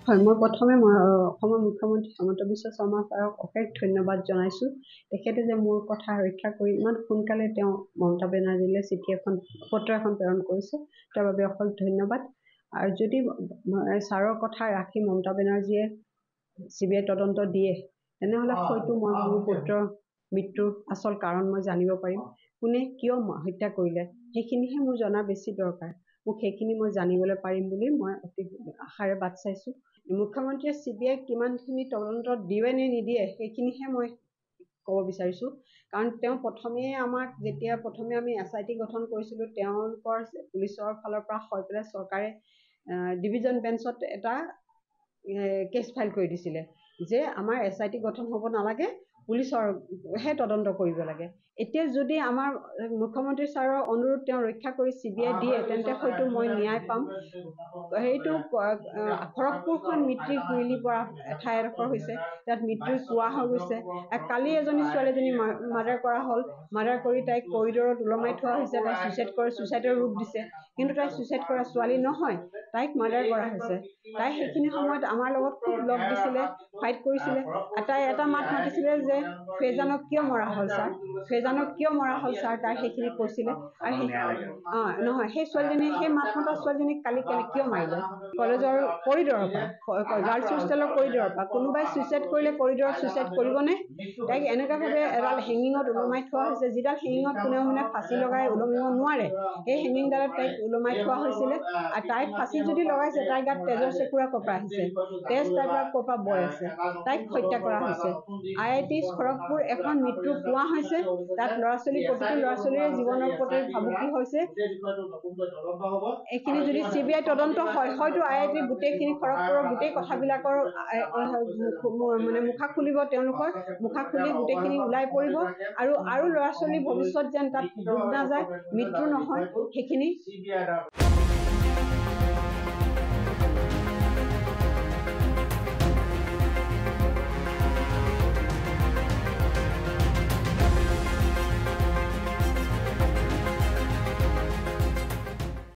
হয়, মই প্ৰথমে অসমৰ মুখ্যমন্ত্ৰী হিমন্ত বিশ্ব শৰ্মা ছাৰক অশেষ ধন্যবাদ জনাইছোঁ। তেখেতে যে মোৰ কথা ৰক্ষা কৰি ইমান সোনকালে তেওঁ মমতা বেনাৰ্জীলৈ পত্ৰ এখন প্ৰেৰণ কৰিছে, তাৰ বাবে অশেষ ধন্যবাদ। আৰু যদি ছাৰৰ কথা ৰাখি মমতা বেনাৰ্জীয়ে CBI তদন্ত দিয়ে, তেনেহ'লে হয়তো মই মোৰ পুত্ৰৰ মৃত্যুৰ আচল কাৰণ মই জানিব পাৰিম। কোনে কিয় হত্যা কৰিলে সেইখিনিহে মোৰ জনা বেছি দৰকাৰ। মোক সেইখিনি মই জানিবলৈ পাৰিম বুলি মই অতি আশাৰে বাট চাইছোঁ। মুখ্যমন্ত্ৰীয়ে CBI কিমানখিনি তদন্ত দিয়ে নে নিদিয়ে সেইখিনিহে মই ক'ব বিচাৰিছোঁ। কাৰণ তেওঁ যেতিয়া প্ৰথমে আমি SIT গঠন কৰিছিলোঁ, তেওঁলোকৰ পুলিচৰ ফালৰ পৰা হৈ পেলাই চৰকাৰে ডিভিজন বেঞ্চত এটা কেছ ফাইল কৰি দিছিলে যে আমাৰ SIT গঠন হ'ব নালাগে, পুলিচৰহে তদন্ত কৰিব লাগে। এতিয়া যদি আমাৰ মুখ্যমন্ত্ৰী ছাৰৰ অনুৰোধ তেওঁ ৰক্ষা কৰি CBI দিয়ে, তেন্তে হয়তো মই ন্যায় পাম। সেইটো খড়গপুৰখন মৃত্যুৰ কুঁৱলী পৰা ঠাই এডোখৰ হৈছে, তাত মৃত্যুৰ কুঁৱা হৈ গৈছে। কালি এজনী ছোৱালীজনী মাৰ্ডাৰ কৰা হ'ল, মাৰ্ডাৰ কৰি তাইক কৰিডৰত ওলমাই থোৱা হৈছে, তাই ছুইচাইডৰ ৰূপ দিছে। কিন্তু তাই ছুইচাইড কৰা ছোৱালী নহয়, তাইক মাৰ্ডাৰ কৰা হৈছে। তাই সেইখিনি সময়ত আমাৰ লগত খুব লগ দিছিলে, ফাইট কৰিছিলে। তাই এটা মাত মাতিছিলে যে ফেজানক কিয় মৰা হ'ল ছাৰ, ফেজানক কিয় মৰা হ'ল ছাৰ, তাই সেইখিনি কৈছিলে। আৰু নহয়, সেই ছোৱালীজনী, সেই মাত মতা ছোৱালীজনীক কালি কিয় মাৰিলে? কলেজৰ কৰিডৰৰ পৰা, গাৰ্লছ হোষ্টেলৰ কৰিডৰৰ পৰা। কোনোবাই ছুইচাইড কৰিলে কৰিডৰত ছুইচাইড কৰিবনে? তাইক এনেকুৱাভাৱে এডাল হেঙিঙত ওলমাই থোৱা হৈছে, যিডাল হেঙিঙত কোনেও ফাঁচি লগাই ওলমিব নোৱাৰে, সেই হেঙিংডালত তাইক ওলমাই থোৱা হৈছিলে। আৰু তাইক ফাঁচি যদি লগাইছে, তাইৰ গাত তেজৰ চেকুৰা ক'ৰ পৰা আহিছে, তেজ তাইৰ পৰা ক'ৰ পৰা বৈ আছে, তাইক হত্যা কৰা হৈছে। IIT খড়গপুৰ এখন মৃত্যুৰ কুঁৱা হৈছে, তাত প্ৰতিটো ল'ৰা ছোৱালীৰে জীৱনৰ প্ৰতি ভাবুকি হৈছে। এইখিনি যদি CBI তদন্ত হয়, হয়তো IIT গোটেইখিনি খড়গপুৰৰ গোটেই কথাবিলাকৰ মুখা খুলিব, তেওঁলোকৰ মুখা খুলি গোটেইখিনি ওলাই পৰিব। আৰু ল'ৰা ছোৱালীৰ ভৱিষ্যত যেন তাত ডুব নাযায়, মৃত্যু নহয়, সেইখিনি